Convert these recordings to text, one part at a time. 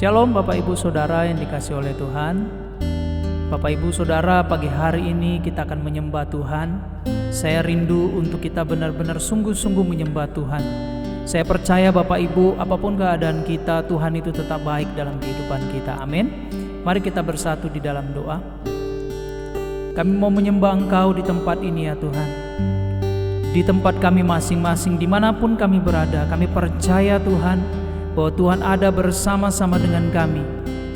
Shalom Bapak Ibu Saudara yang dikasihi oleh Tuhan. Bapak Ibu Saudara, pagi hari ini kita akan menyembah Tuhan. Saya rindu untuk kita benar-benar sungguh-sungguh menyembah Tuhan. Saya percaya Bapak Ibu, apapun keadaan kita, Tuhan itu tetap baik dalam kehidupan kita. Amin. Mari kita bersatu di dalam doa. Kami mau menyembah Engkau di tempat ini ya Tuhan. Di tempat kami masing-masing, dimanapun kami berada, kami percaya Tuhan bahwa Tuhan ada bersama-sama dengan kami.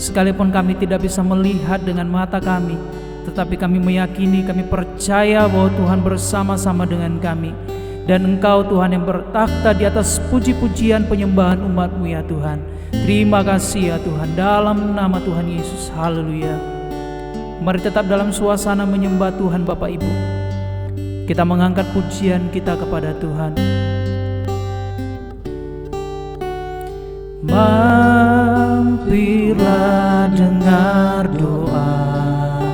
Sekalipun kami tidak bisa melihat dengan mata kami, tetapi kami meyakini, kami percaya bahwa Tuhan bersama-sama dengan kami. Dan Engkau Tuhan yang bertakhta di atas puji-pujian penyembahan umat-Mu ya Tuhan. Terima kasih ya Tuhan, dalam nama Tuhan Yesus. Haleluya. Mari tetap dalam suasana menyembah Tuhan Bapak Ibu. Kita mengangkat pujian kita kepada Tuhan. Mampirlah dengar doaku,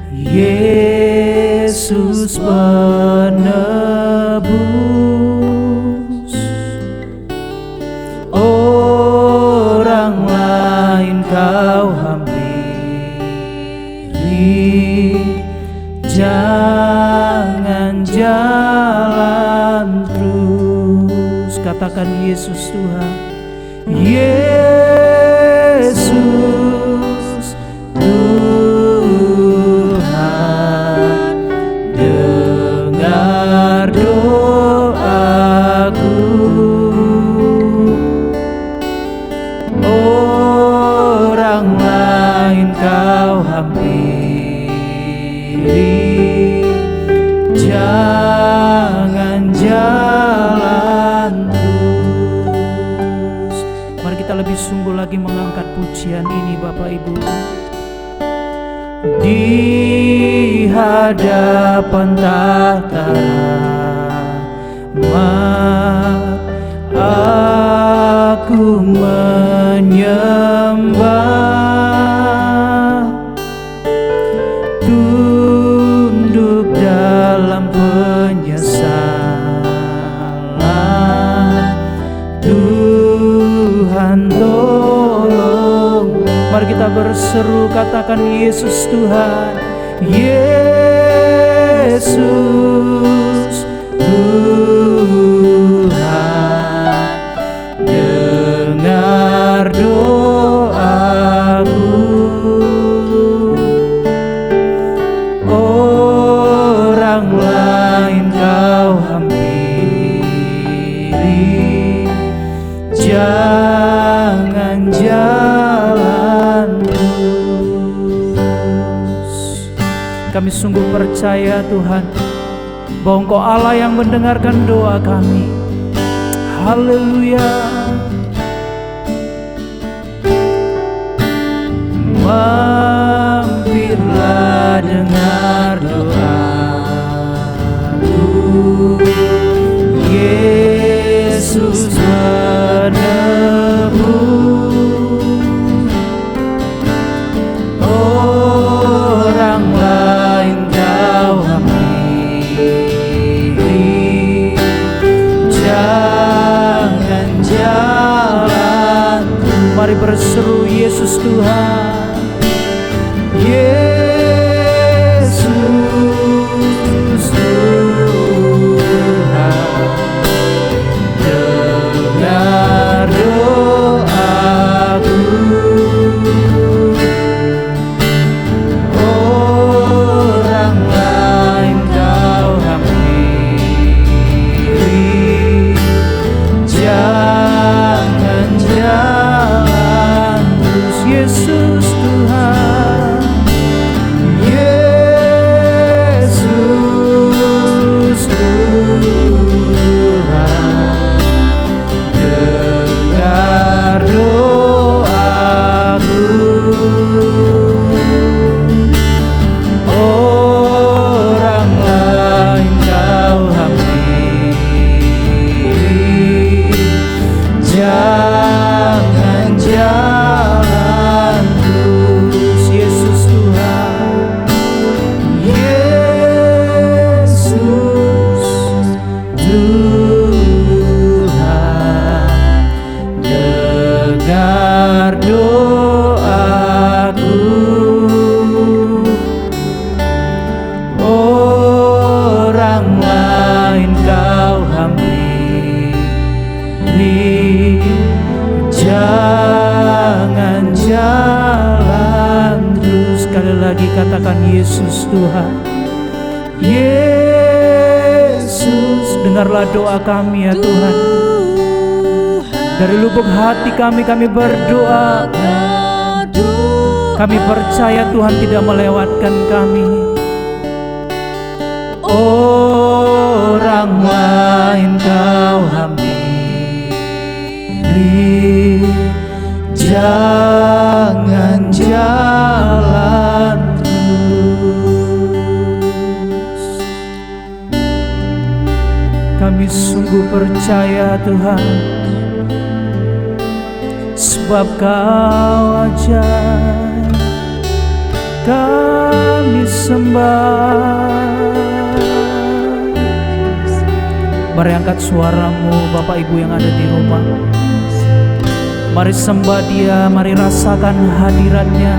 Yesus penebus. Orang lain Kau hampiri, jangan jalan terus. Katakan Yesus Tuhan, Yesus Tuhan, dengar doaku. Orang lain Kau hampiri, jangan jalan terus. Mari kita lebih sungguh lagi mengangkat pujian ini Bapak Ibu. Di hadapan tahta rahmat aku menyembah, tunduk dalam penyesalan. Tuhan tolong. Mari kita berseru, katakan Yesus Tuhan, Yesus Tuhan, dengar doaku. Orang lain Kau hampiri, jangan jalan terus. Kami sungguh percaya Tuhan bahwa Engkau Allah yang mendengarkan doa kami. Haleluya. Mampirlah dengar doaku, Yesus penebus. Orang lain Kau hampiri, jangan jalan. Mari berseru, Yesus Tuhan, Yesus Tuhan, dengar doaku. Orang lain Kau hampiri, jangan jalan terus. Yesus Tuhan, Yesus Tuhan, dengar doaku. Orang lain Kau hampiri, jangan jalan terus. Yesus Tuhan, Yesus Tuhan, Jangan jalan terus. Sekali lagi katakan Yesus Tuhan. Yesus, dengarlah doa kami ya Tuhan. Dari lubuk hati kami berdoa. Kami percaya Tuhan tidak melewatkan kami. Orang lain Kau hampiri, jangan jalan terus. Kami sungguh percaya Tuhan, sebab Kau aja kami sembah. Mari angkat suaramu Bapak Ibu yang ada di rumah. Mari sembah Dia, mari rasakan hadiratnya.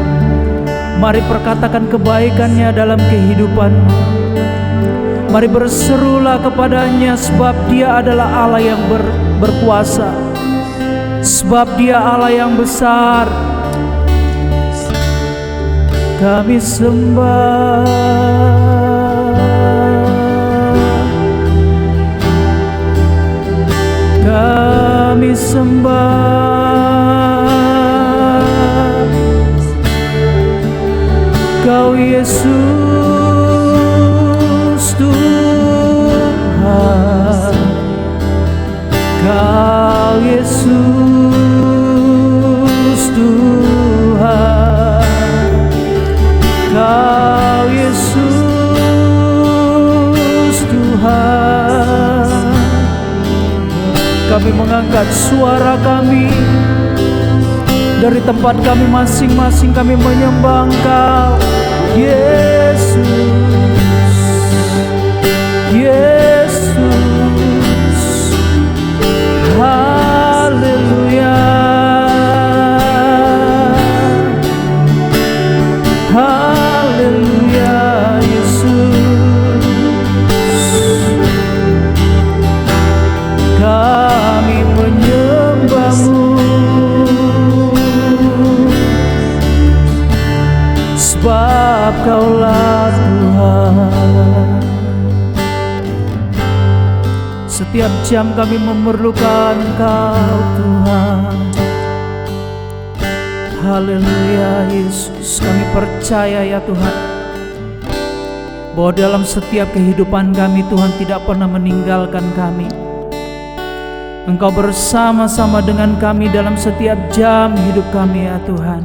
Mari perkatakan kebaikannya dalam kehidupanmu. Mari berserulah kepadanya, sebab Dia adalah Allah yang berkuasa. Sebab Dia Allah yang besar. Kami sembah. Kami sembah Kau Yesus Tuhan. Kau Yesus Tuhan. Kau Yesus Tuhan. Kami mengangkat suara kami dari tempat kami masing-masing, kami menyembah Engkau Yesus. Yesus, haleluya, haleluya. Yesus, kami menyembah-Mu, sebab Kaulah Tuhan. Setiap jam kami memerlukan Engkau Tuhan. Haleluya Yesus, kami percaya ya Tuhan, bahwa dalam setiap kehidupan kami Tuhan tidak pernah meninggalkan kami. Engkau bersama-sama dengan kami dalam setiap jam hidup kami ya Tuhan.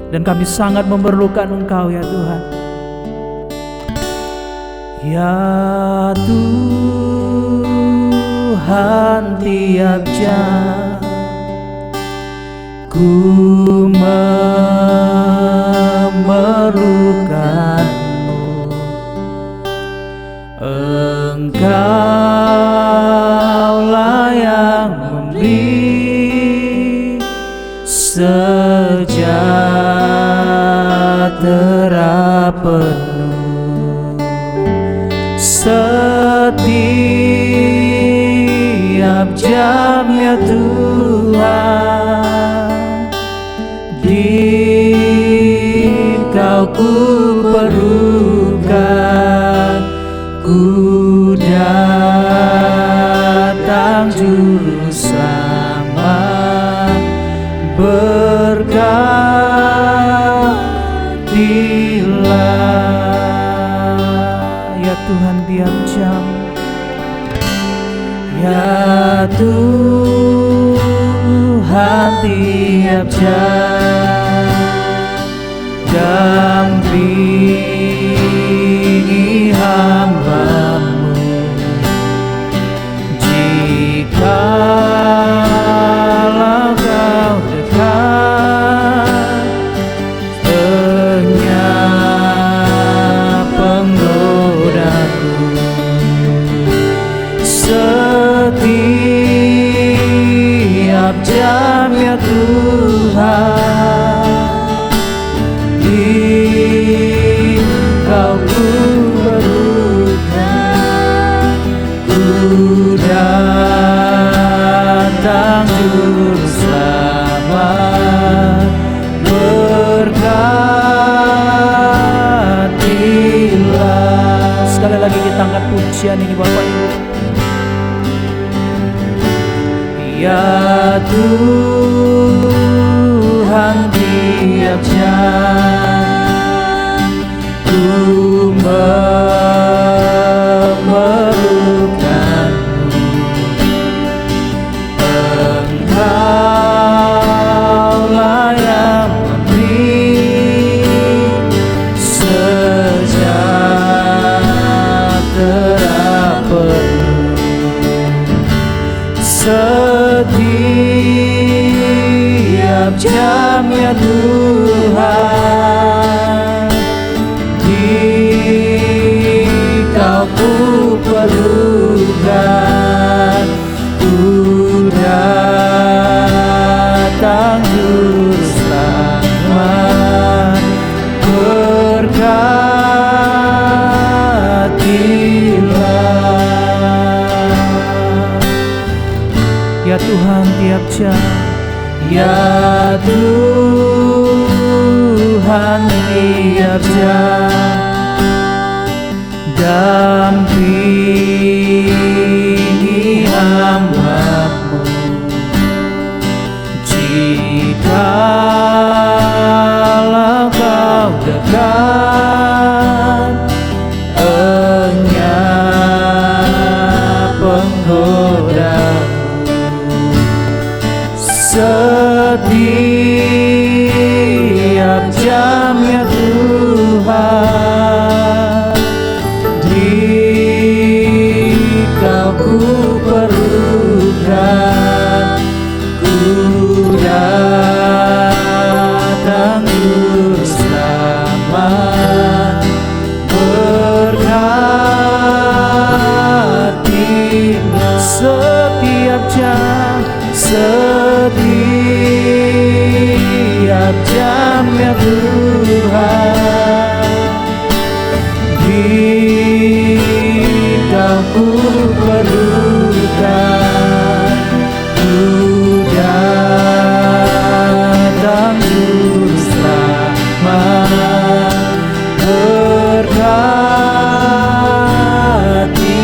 Dan kami sangat memerlukan Engkau ya Tuhan. Ya Tuhan, tiap jam ku memerlukan-Mu. Engkaulah yang memberi sejahtera penuh. Setiap jam ya Tuhan, di Kau ku perlukan. Ku datang Juru Selamat, berkatilah ya Tuhan tiap jam. Ya Tuhan, tiap jam dampingi hamba-Mu. Jikalau Kau dekat, lenyap penggodaku. Setiap jam ya Tuhan, di Kau ku perlukan. Ku datang Juru Selamat, berkatilah. Sekali lagi kita angkat pujian ini Bapak Ibu. Ya Tuhan, tiap jam ku memerlukanmu. Engkaulah yang memberi sejahtera penuh. Setiap jam ya Tuhan, Dikau ku perlukan. Ku datang Juru Selamat, berkatilah. Ya Tuhan, tiap jam, ya Tuhan, tiap jam dampingi hamba-Mu. Jikalau Kau dekat, enyap penggodaku. Setiap jam ya Tuhan, Dikau ku perlukan. Ku datang Juru Selamat, berkatilah. Setiap jam, setiap jam ya Tuhan, Dikau ku perlukan. Ku datang Juru Selamat, berkati.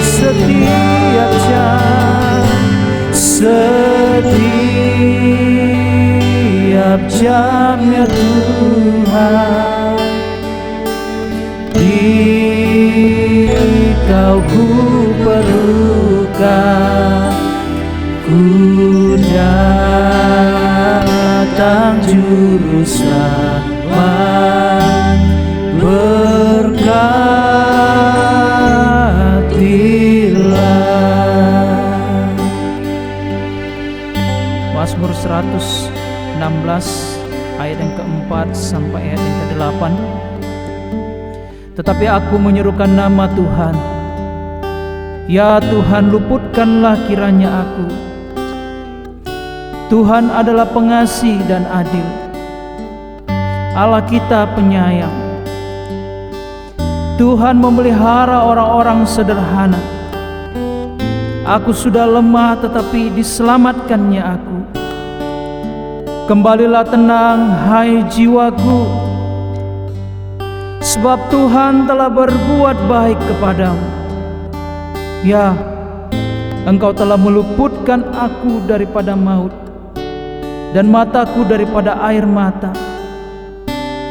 Setiap jam, setiap jam ya Tuhan, Dikau ku perlukan. Ku datang Juru Selamat, berkatilah. Mazmur 116 ayat yang keempat sampai ayat yang ke-8. Tetapi aku menyerukan nama Tuhan, ya Tuhan, luputkanlah kiranya aku. Tuhan adalah pengasih dan adil, Allah kita penyayang. Tuhan memelihara orang-orang sederhana. Aku sudah lemah tetapi diselamatkannya aku. Kembalilah tenang hai jiwaku, sebab Tuhan telah berbuat baik kepadamu. Ya, Engkau telah meluputkan aku daripada maut, dan mataku daripada air mata,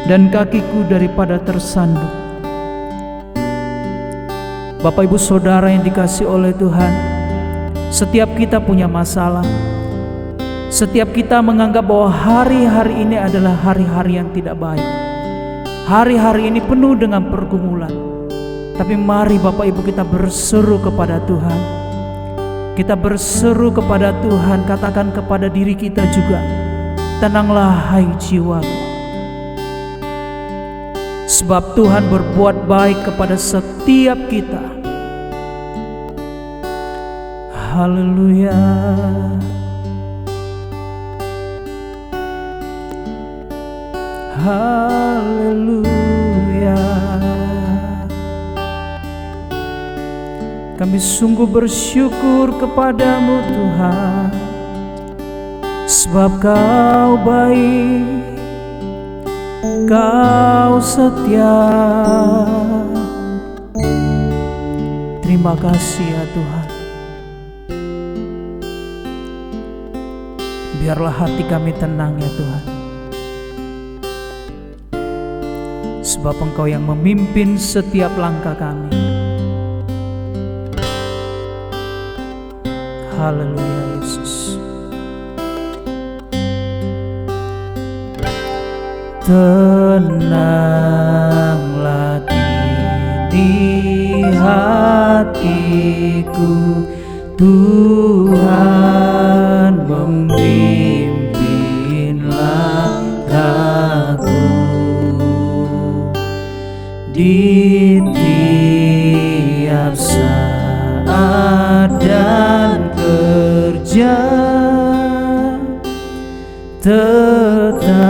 dan kakiku daripada tersandung. Bapak Ibu Saudara yang dikasihi oleh Tuhan, setiap kita punya masalah. Setiap kita menganggap bahwa hari-hari ini adalah hari-hari yang tidak baik. Hari-hari ini penuh dengan pergumulan. Tapi mari Bapak Ibu kita berseru kepada Tuhan. Kita berseru kepada Tuhan, katakan kepada diri kita juga, tenanglah hai jiwaku. Sebab Tuhan berbuat baik kepada setiap kita. Haleluya. Haleluya. Kami sungguh bersyukur kepadamu Tuhan. Sebab Kau baik, Kau setia. Terima kasih ya Tuhan. Biarlah hati kami tenang ya Tuhan, sebab Engkau yang memimpin setiap langkah kami. Haleluya Yesus. Tenanglah di hatiku, Tuhan memimpin langkahku. Di tiap saat dan kerja, tetap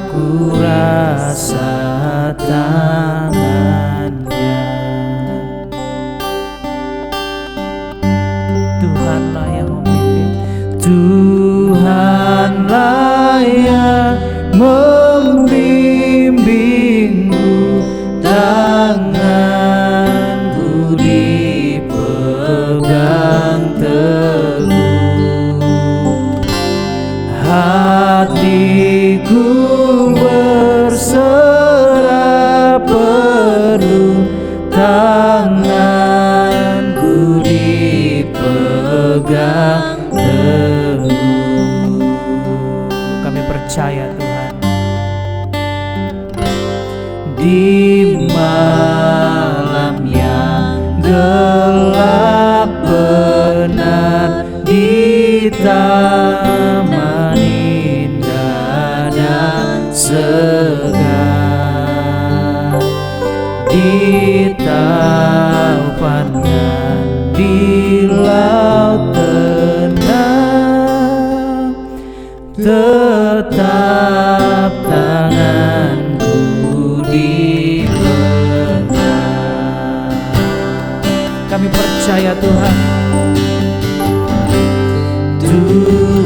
ku rasa tangannya. Tuhanlah yang memimpin, Tuhanlah yang membimbingku, tanganku dipegang teguh. Hatiku berserah penuh, tanganku dipegang teguh. Kami percaya Tuhan, di malam yang gelap benar, di taman indah dan segar, di taupan dan di laut tenang, tetap tanganku dipegang. Kami percaya Tuhan,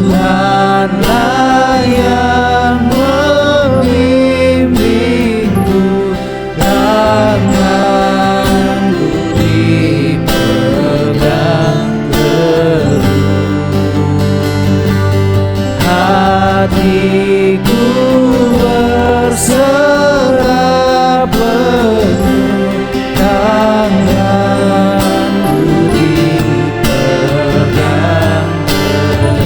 Tuhanlah yang membimbingku, tanganku dipegang teguh. Hatiku berserah penuh, tanganku dipegang teguh.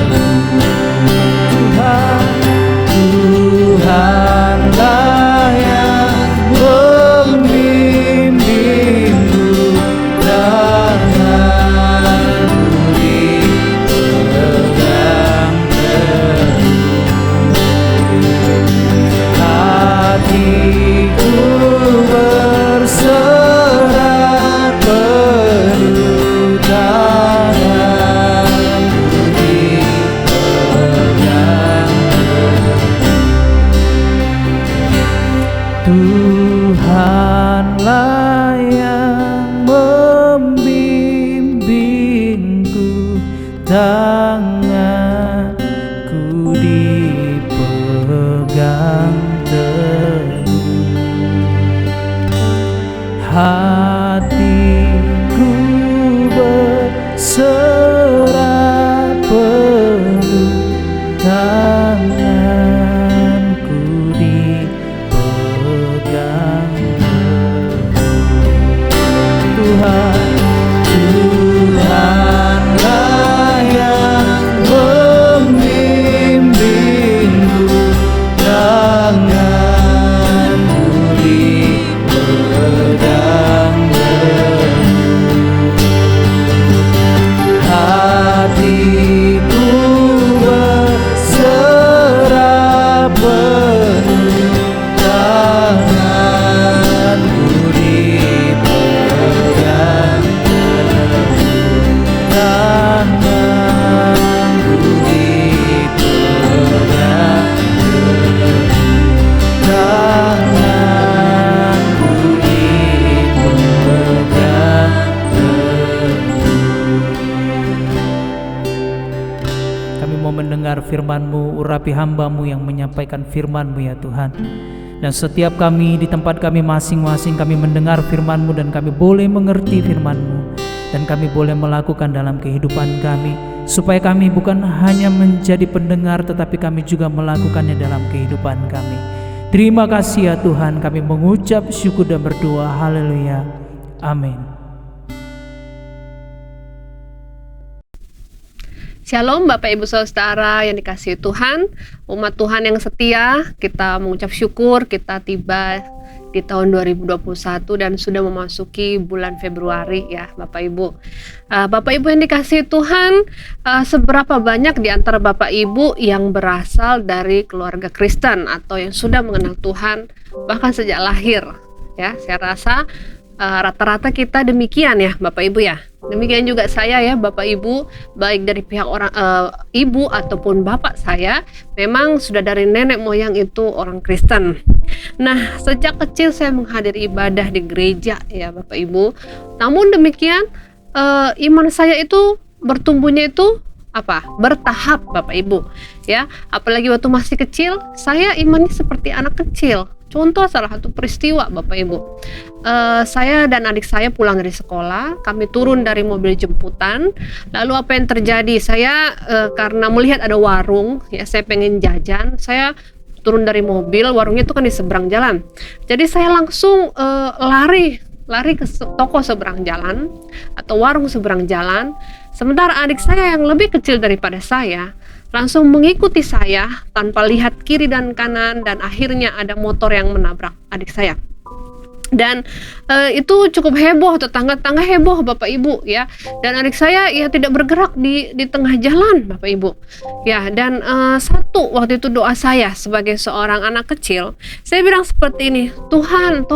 Tuhanlah yang membimbingku, tanganku dipegang teguh. Hatiku berserah penuh, tanganku dipegang teguh. Tuhanlah yang membimbingku, tanganku dipegang teguh. Hatiku berserah penuh, tanganku dipegang teguh. Tuhanlah yang membimbingku, tanganku dipegang teguh. Hatiku berserah firman-Mu, urapi hamba-Mu yang menyampaikan firman-Mu ya Tuhan. Dan setiap kami di tempat kami masing-masing, kami mendengar firman-Mu dan kami boleh mengerti firman-Mu, dan kami boleh melakukan dalam kehidupan kami, supaya kami bukan hanya menjadi pendengar tetapi kami juga melakukannya dalam kehidupan kami. Terima kasih ya Tuhan, kami mengucap syukur dan berdoa. Haleluya. Amin. Shalom Bapak Ibu Saudara yang dikasihi Tuhan, umat Tuhan yang setia, kita mengucap syukur kita tiba di tahun 2021 dan sudah memasuki bulan Februari ya Bapak Ibu. Bapak Ibu yang dikasihi Tuhan, seberapa banyak di antara Bapak Ibu yang berasal dari keluarga Kristen atau yang sudah mengenal Tuhan bahkan sejak lahir? Ya, saya rasa rata-rata kita demikian ya Bapak Ibu ya. Demikian juga saya ya Bapak Ibu, baik dari pihak orang ibu ataupun bapak saya memang sudah dari nenek moyang itu orang Kristen. Nah, sejak kecil saya menghadiri ibadah di gereja ya Bapak Ibu. Namun demikian iman saya itu bertumbuhnya itu bertahap Bapak Ibu ya. Apalagi waktu masih kecil saya imannya seperti anak kecil. Contoh salah satu peristiwa Bapak Ibu, saya dan adik saya pulang dari sekolah, kami turun dari mobil jemputan. Lalu apa yang terjadi? Saya karena melihat ada warung, ya saya pengen jajan, saya turun dari mobil, warungnya itu kan di seberang jalan. Jadi saya langsung lari ke toko seberang jalan atau warung seberang jalan. Sementara adik saya yang lebih kecil daripada saya langsung mengikuti saya tanpa lihat kiri dan kanan, dan akhirnya ada motor yang menabrak adik saya. Dan itu cukup heboh, tetangga-tetangga heboh Bapak Ibu ya. Dan adik saya ya tidak bergerak di tengah jalan Bapak Ibu ya. Dan satu waktu itu doa saya sebagai seorang anak kecil, saya bilang seperti ini, Tuhan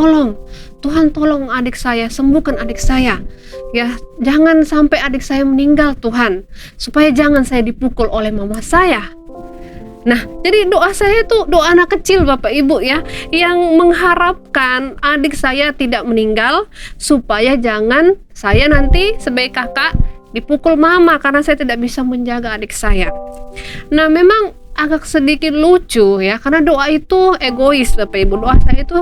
tolong adik saya, sembuhkan adik saya ya, jangan sampai adik saya meninggal Tuhan, supaya jangan saya dipukul oleh mama saya. Nah, jadi doa saya itu doa anak kecil Bapak Ibu ya, yang mengharapkan adik saya tidak meninggal, supaya jangan saya nanti sebagai kakak dipukul mama karena saya tidak bisa menjaga adik saya. Nah, memang agak sedikit lucu ya, karena doa itu egois Bapak Ibu. Doa saya itu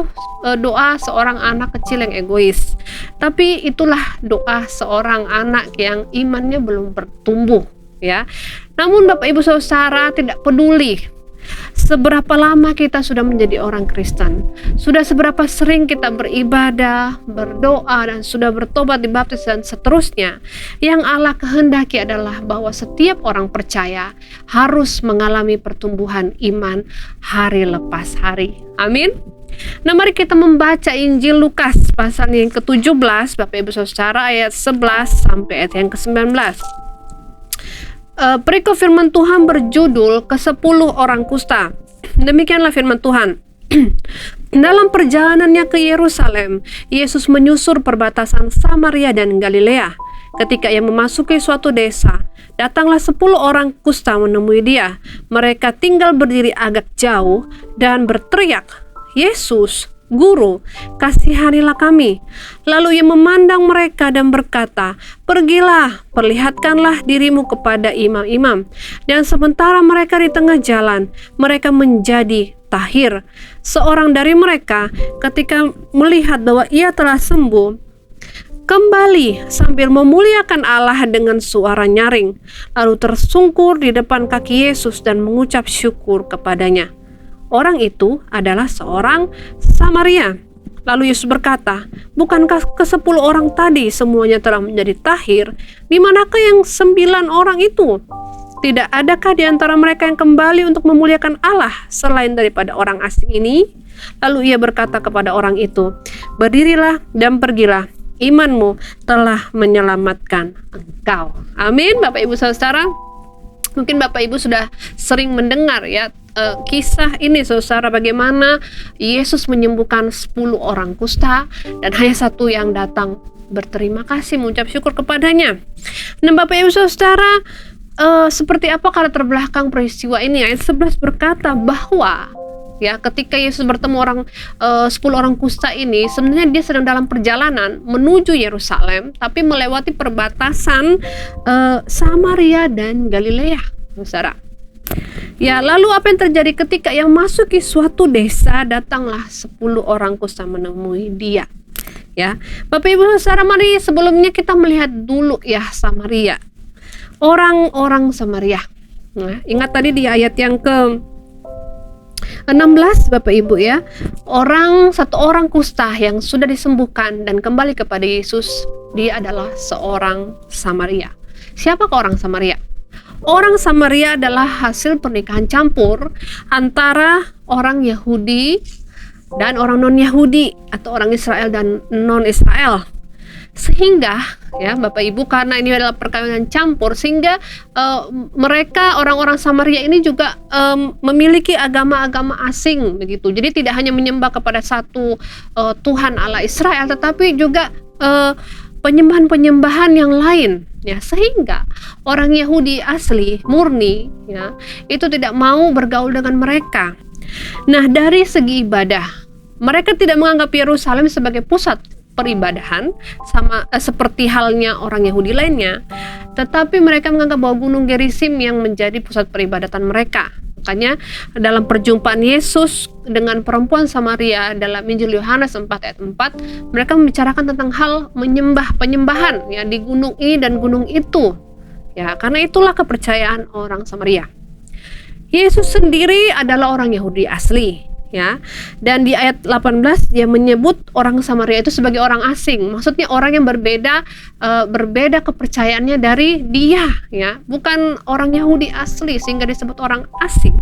doa seorang anak kecil yang egois. Tapi itulah doa seorang anak yang imannya belum bertumbuh ya. Namun Bapak Ibu Saudara, tidak peduli seberapa lama kita sudah menjadi orang Kristen, sudah seberapa sering kita beribadah, berdoa, dan sudah bertobat, dibaptis, dan seterusnya, yang Allah kehendaki adalah bahwa setiap orang percaya harus mengalami pertumbuhan iman hari lepas hari. Amin. Nah, mari kita membaca Injil Lukas pasal yang ke-17 Bapak Ibu Saudara, ayat 11 sampai ayat yang ke-19. Perikop firman Tuhan berjudul ke-10 orang kusta. Demikianlah firman Tuhan. Dalam perjalanannya ke Yerusalem, Yesus menyusur perbatasan Samaria dan Galilea. Ketika ia memasuki suatu desa, datanglah 10 orang kusta menemui dia. Mereka tinggal berdiri agak jauh dan berteriak, Yesus, Guru, kasihanilah kami. Lalu ia memandang mereka dan berkata, pergilah, perlihatkanlah dirimu kepada imam-imam. Dan sementara mereka di tengah jalan, mereka menjadi tahir. Seorang dari mereka ketika melihat bahwa ia telah sembuh, kembali sambil memuliakan Allah dengan suara nyaring, lalu tersungkur di depan kaki Yesus dan mengucap syukur kepadanya. Orang itu adalah seorang Samaria. Lalu Yesus berkata, bukankah ke-10 orang tadi semuanya telah menjadi tahir? Di manakah yang 9 orang itu? Tidak adakah di antara mereka yang kembali untuk memuliakan Allah selain daripada orang asing ini? Lalu ia berkata kepada orang itu, berdirilah dan pergilah, imanmu telah menyelamatkan engkau. Amin. Bapak Ibu Saudara, mungkin Bapak Ibu sudah sering mendengar ya kisah ini saudara, bagaimana Yesus menyembuhkan 10 orang kusta dan hanya satu yang datang berterima kasih, mengucap syukur kepadanya. Nah Bapak Ibu Saudara, seperti apa latar belakang peristiwa ini? Ayat 11 berkata bahwa ya ketika Yesus bertemu 10 orang kusta ini, sebenarnya dia sedang dalam perjalanan menuju Yerusalem, tapi melewati perbatasan Samaria dan Galilea, saudara. Ya, lalu apa yang terjadi ketika yang masuki suatu desa, datanglah 10 orang kusta menemui dia. Ya, Bapak Ibu Saudara, mari sebelumnya kita melihat dulu ya Samaria. Orang-orang Samaria. Nah, ingat tadi di ayat yang ke 16 Bapak Ibu ya, satu orang kusta yang sudah disembuhkan dan kembali kepada Yesus, dia adalah seorang Samaria. Siapakah orang Samaria? Orang Samaria adalah hasil pernikahan campur antara orang Yahudi dan orang non-Yahudi, atau orang Israel dan non-Israel. Sehingga ya Bapak Ibu, karena ini adalah perkawinan campur, sehingga mereka orang-orang Samaria ini juga memiliki agama-agama asing begitu. Jadi tidak hanya menyembah kepada satu Tuhan Allah Israel, tetapi juga penyembahan-penyembahan yang lain ya, sehingga orang Yahudi asli murni ya itu tidak mau bergaul dengan mereka. Nah, dari segi ibadah, mereka tidak menganggap Yerusalem sebagai pusat peribadahan sama seperti halnya orang Yahudi lainnya, tetapi mereka menganggap bahwa Gunung Gerizim yang menjadi pusat peribadatan mereka. Makanya dalam perjumpaan Yesus dengan perempuan Samaria dalam Injil Yohanes 4 ayat 4, mereka membicarakan tentang hal penyembahan ya di gunung ini dan gunung itu. Ya, karena itulah kepercayaan orang Samaria. Yesus sendiri adalah orang Yahudi asli. Ya, dan di ayat 18 dia menyebut orang Samaria itu sebagai orang asing. Maksudnya orang yang berbeda kepercayaannya dari dia, ya, bukan orang Yahudi asli sehingga disebut orang asing.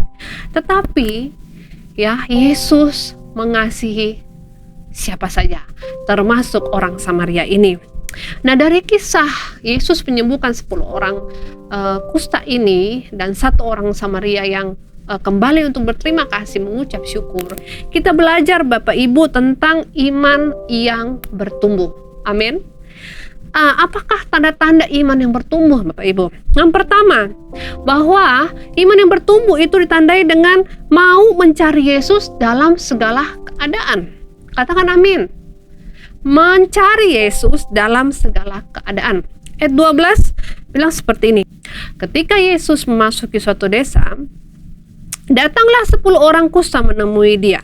Tetapi ya, Yesus mengasihi siapa saja, termasuk orang Samaria ini. Nah, dari kisah Yesus menyembuhkan 10 orang kusta ini dan satu orang Samaria yang kembali untuk berterima kasih, mengucap syukur, kita belajar Bapak Ibu tentang iman yang bertumbuh. Amin. Apakah tanda-tanda iman yang bertumbuh Bapak Ibu? Yang pertama, bahwa iman yang bertumbuh itu ditandai dengan mau mencari Yesus dalam segala keadaan. Katakan amin. Mencari Yesus dalam segala keadaan. Ayat 12 bilang seperti ini. Ketika Yesus memasuki suatu desa, datanglah 10 orang kusta menemui dia.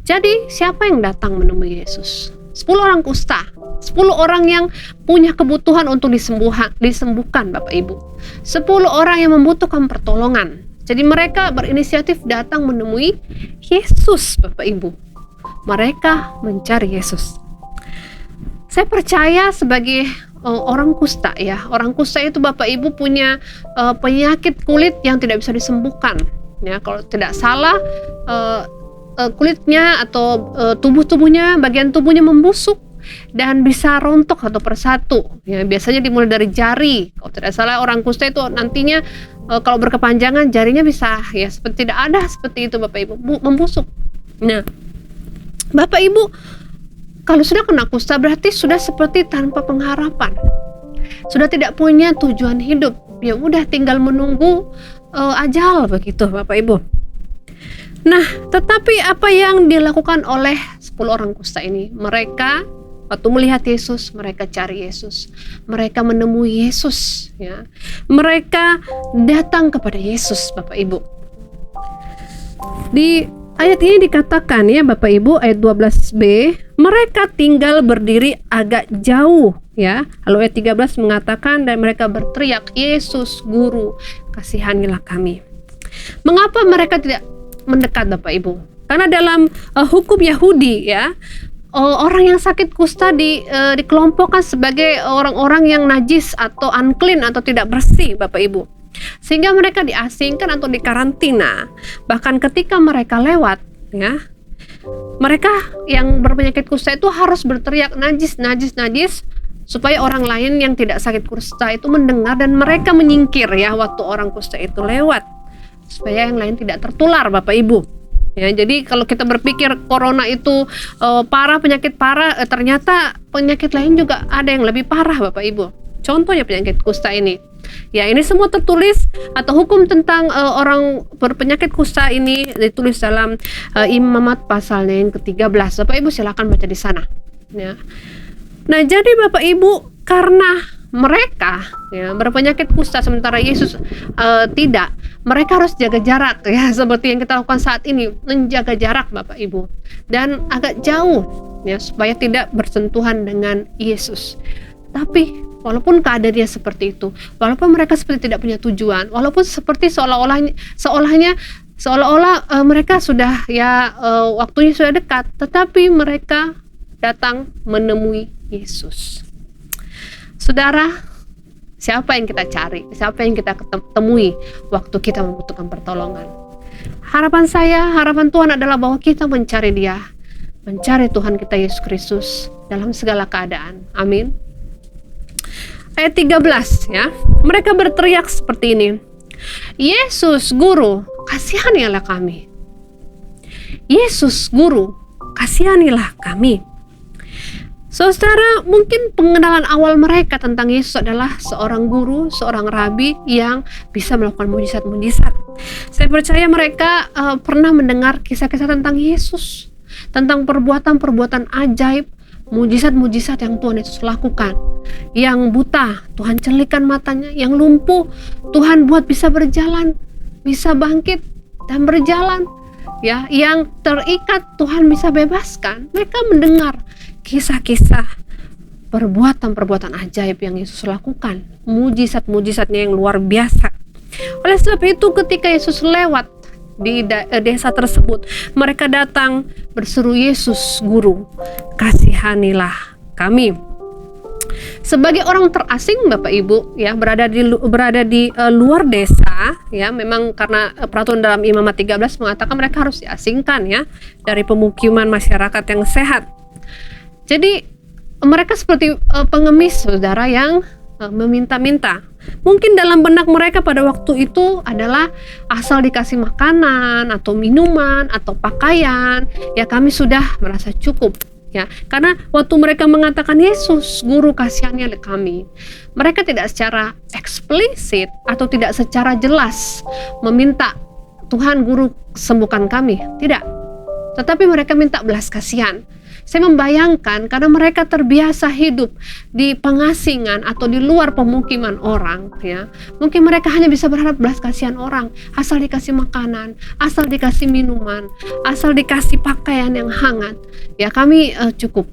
Jadi siapa yang datang menemui Yesus? 10 orang kusta, 10 orang yang punya kebutuhan untuk disembuhkan Bapak Ibu. 10 orang yang membutuhkan pertolongan. Jadi mereka berinisiatif datang menemui Yesus Bapak Ibu. Mereka mencari Yesus. Saya percaya sebagai orang kusta ya, orang kusta itu Bapak Ibu punya penyakit kulit yang tidak bisa disembuhkan. Ya, kalau tidak salah kulitnya atau tubuhnya, bagian tubuhnya membusuk dan bisa rontok satu persatu. Ya, biasanya dimulai dari jari. Kalau tidak salah orang kusta itu nantinya kalau berkepanjangan jarinya bisa ya seperti tidak ada seperti itu Bapak Ibu, membusuk. Nah, Bapak Ibu kalau sudah kena kusta berarti sudah seperti tanpa pengharapan. Sudah tidak punya tujuan hidup. Ya udah tinggal menunggu ajal begitu Bapak Ibu. Nah, tetapi apa yang dilakukan oleh 10 orang kusta ini? Mereka waktu melihat Yesus, mereka cari Yesus. Mereka menemui Yesus ya. Mereka datang kepada Yesus Bapak Ibu. Di ayat ini dikatakan ya Bapak Ibu, ayat 12b, mereka tinggal berdiri agak jauh ya. Lalu ayat 13 mengatakan dan mereka berteriak, Yesus Guru, kasihanilah kami. Mengapa mereka tidak mendekat Bapak Ibu? Karena dalam hukum Yahudi ya, orang yang sakit kusta dikelompokkan sebagai orang-orang yang najis atau unclean atau tidak bersih Bapak Ibu. Sehingga mereka diasingkan atau dikarantina. Bahkan ketika mereka lewat ya, mereka yang berpenyakit kusta itu harus berteriak najis, najis, najis, supaya orang lain yang tidak sakit kusta itu mendengar dan mereka menyingkir ya waktu orang kusta itu lewat, supaya yang lain tidak tertular Bapak Ibu. Ya, jadi kalau kita berpikir corona itu parah, penyakit parah, ternyata penyakit lain juga ada yang lebih parah Bapak Ibu. Contohnya penyakit kusta ini. Ya, ini semua tertulis atau hukum tentang orang berpenyakit kusta ini ditulis dalam Imamat pasalnya yang ke-13. Bapak Ibu silakan baca di sana. Ya. Nah, jadi Bapak Ibu, karena mereka berpenyakit kusta sementara Yesus tidak, mereka harus jaga jarak ya, seperti yang kita lakukan saat ini, menjaga jarak Bapak Ibu, dan agak jauh ya, supaya tidak bersentuhan dengan Yesus. Tapi walaupun keadaannya seperti itu, walaupun mereka seperti tidak punya tujuan, walaupun seperti seolah-olah mereka sudah waktunya sudah dekat, tetapi mereka datang menemui Yesus. Saudara, siapa yang kita cari? Siapa yang kita temui waktu kita membutuhkan pertolongan? Harapan Tuhan adalah bahwa kita mencari Dia, mencari Tuhan kita Yesus Kristus dalam segala keadaan. Amin. Ayat 13 ya. Mereka berteriak seperti ini. Yesus, Guru, kasihanilah kami. Yesus, Guru, kasihanilah kami. Saudara, mungkin pengenalan awal mereka tentang Yesus adalah seorang guru, seorang rabi yang bisa melakukan mujizat-mujizat. Saya percaya mereka pernah mendengar kisah-kisah tentang Yesus, tentang perbuatan-perbuatan ajaib, mujizat-mujizat yang Tuhan Yesus lakukan. Yang buta, Tuhan celikan matanya. Yang lumpuh, Tuhan buat bisa berjalan, bisa bangkit dan berjalan. Ya, yang terikat, Tuhan bisa bebaskan. Mereka mendengar kisah-kisah perbuatan-perbuatan ajaib yang Yesus lakukan, mujizat-mujizatnya yang luar biasa. Oleh sebab itu, ketika Yesus lewat di desa tersebut, mereka datang berseru, Yesus, Guru, kasihanilah kami. Sebagai orang terasing Bapak Ibu ya, berada di luar desa ya, memang karena peraturan dalam Imamat 13 mengatakan mereka harus diasingkan ya dari pemukiman masyarakat yang sehat. Jadi mereka seperti pengemis, saudara, yang meminta-minta. Mungkin dalam benak mereka pada waktu itu adalah asal dikasih makanan atau minuman atau pakaian, ya kami sudah merasa cukup. Ya, karena waktu mereka mengatakan Yesus, Guru, kasihanilah kami, mereka tidak secara eksplisit atau tidak secara jelas meminta Tuhan Guru sembuhkan kami, tidak. Tetapi mereka minta belas kasihan. Saya membayangkan karena mereka terbiasa hidup di pengasingan atau di luar pemukiman orang ya. Mungkin mereka hanya bisa berharap belas kasihan orang, asal dikasih makanan, asal dikasih minuman, asal dikasih pakaian yang hangat. Ya kami cukup.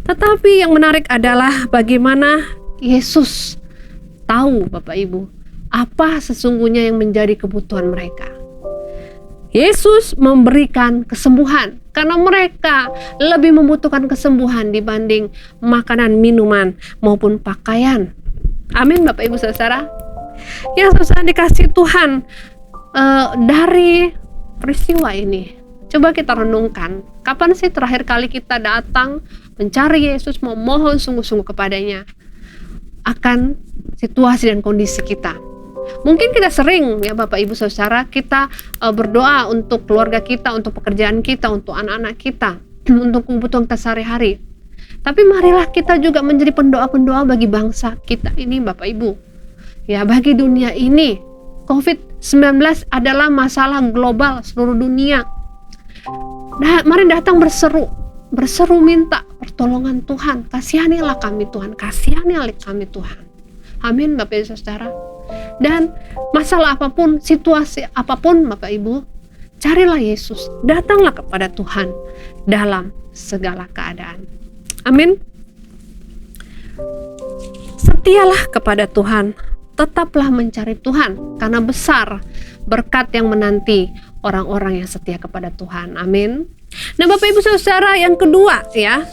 Tetapi yang menarik adalah bagaimana Yesus tahu Bapak Ibu apa sesungguhnya yang menjadi kebutuhan mereka. Yesus memberikan kesembuhan karena mereka lebih membutuhkan kesembuhan dibanding makanan, minuman maupun pakaian. Amin Bapak Ibu Saudara. Ya saudara dikasih Tuhan, dari peristiwa ini coba kita renungkan, kapan sih terakhir kali kita datang mencari Yesus, memohon sungguh-sungguh kepadanya akan situasi dan kondisi kita. Mungkin kita sering ya Bapak Ibu Saudara, kita berdoa untuk keluarga kita, untuk pekerjaan kita, untuk anak-anak kita, untuk kebutuhan kita sehari-hari. Tapi marilah kita juga menjadi pendoa-pendoa bagi bangsa kita ini Bapak Ibu. Ya, bagi dunia ini, COVID-19 adalah masalah global seluruh dunia. Nah, mari datang berseru minta pertolongan Tuhan. Kasihanilah kami Tuhan, kasihanilah kami Tuhan. Amin Bapak Ibu Saudara. Dan masalah apapun, situasi apapun Bapak Ibu, carilah Yesus, datanglah kepada Tuhan dalam segala keadaan. Amin. Setialah kepada Tuhan, tetaplah mencari Tuhan, karena besar berkat yang menanti orang-orang yang setia kepada Tuhan. Amin. Nah Bapak Ibu Saudara, yang kedua ya,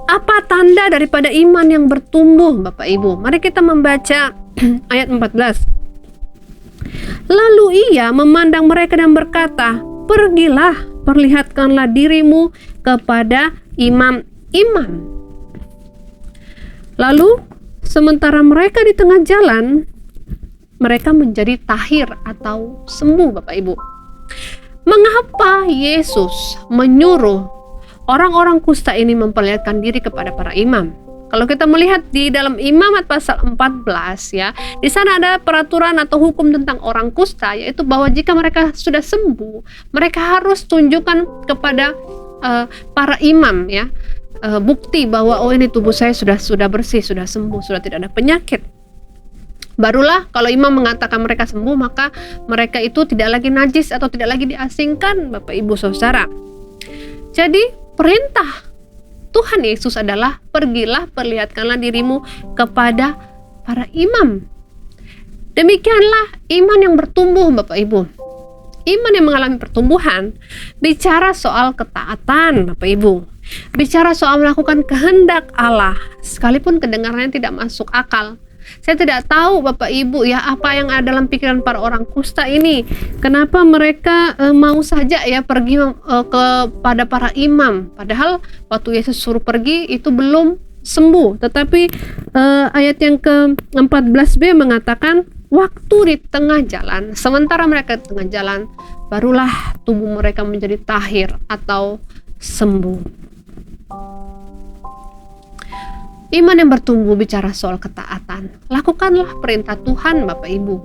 apa tanda daripada iman yang bertumbuh Bapak Ibu? Mari kita membaca ayat 14. Lalu ia memandang mereka dan berkata, pergilah, perlihatkanlah dirimu kepada imam-imam. Lalu sementara mereka di tengah jalan, mereka menjadi tahir atau sembuh Bapak Ibu. Mengapa Yesus menyuruh orang-orang kusta ini memperlihatkan diri kepada para imam? Kalau kita melihat di dalam Imamat pasal 14 ya, di sana ada peraturan atau hukum tentang orang kusta, yaitu bahwa jika mereka sudah sembuh, mereka harus tunjukkan kepada para imam ya. bukti bahwa ini tubuh saya sudah bersih, sudah sembuh, sudah tidak ada penyakit. Barulah kalau imam mengatakan mereka sembuh, maka mereka itu tidak lagi najis atau tidak lagi diasingkan, Bapak Ibu Saudara. Jadi perintah Tuhan Yesus adalah pergilah, perlihatkanlah dirimu kepada para imam. Demikianlah iman yang bertumbuh, Bapak Ibu. Iman yang mengalami pertumbuhan bicara soal ketaatan, Bapak Ibu. Bicara soal melakukan kehendak Allah, sekalipun kedengarannya tidak masuk akal. Saya tidak tahu Bapak Ibu ya apa yang ada dalam pikiran para orang kusta ini. Kenapa mereka mau saja ya pergi kepada para imam. Padahal waktu Yesus suruh pergi itu belum sembuh. Tetapi ayat yang ke-14b mengatakan waktu di tengah jalan, sementara mereka di tengah jalan, barulah tubuh mereka menjadi tahir atau sembuh. Iman yang bertumbuh bicara soal ketaatan. Lakukanlah perintah Tuhan, Bapak Ibu.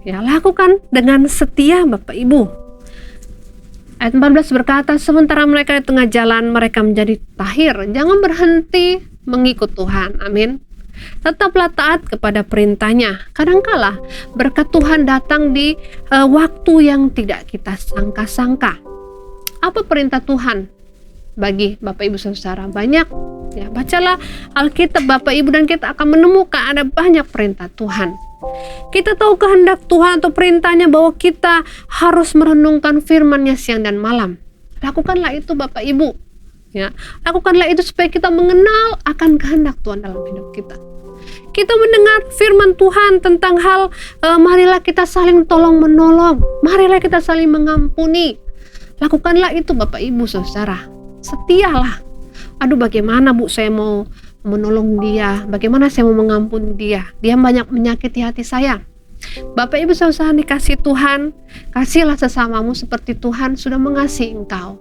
Ya, lakukan dengan setia, Bapak Ibu. Ayat 14 berkata, sementara mereka di tengah jalan, mereka menjadi tahir. Jangan berhenti mengikut Tuhan. Amin. Tetaplah taat kepada perintahnya. Kadangkala berkat Tuhan datang di waktu yang tidak kita sangka-sangka. Apa perintah Tuhan bagi Bapak Ibu Saudara? Banyak. Ya, bacalah Alkitab Bapak Ibu dan kita akan menemukan ada banyak perintah Tuhan. Kita tahu kehendak Tuhan atau perintahnya bahwa kita harus merenungkan firman-Nya siang dan malam. Lakukanlah itu Bapak Ibu. Ya, lakukanlah itu supaya kita mengenal akan kehendak Tuhan dalam hidup kita. Kita mendengar firman Tuhan tentang hal marilah kita saling tolong menolong, marilah kita saling mengampuni. Lakukanlah itu Bapak Ibu Saudara. Setialah. Aduh, bagaimana Bu saya mau menolong dia, bagaimana saya mau mengampuni dia, dia banyak menyakiti hati saya. Bapak Ibu Saudara dikasih Tuhan, kasihlah sesamamu seperti Tuhan sudah mengasihi engkau,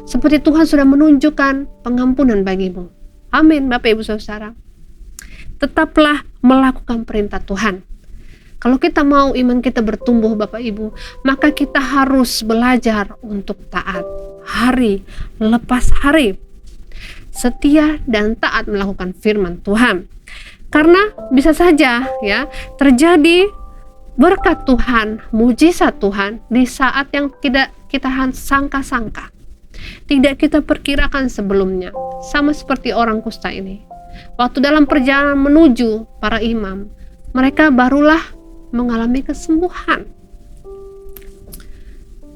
seperti Tuhan sudah menunjukkan pengampunan bagimu. Amin Bapak Ibu Saudara. Tetaplah melakukan perintah Tuhan. Kalau kita mau iman kita bertumbuh Bapak Ibu, maka kita harus belajar untuk taat hari lepas hari, setia dan taat melakukan firman Tuhan. Karena bisa saja ya terjadi berkat Tuhan, mujizat Tuhan di saat yang tidak kita sangka-sangka, tidak kita perkirakan sebelumnya. Sama seperti orang kusta ini. Waktu dalam perjalanan menuju para imam, mereka barulah mengalami kesembuhan.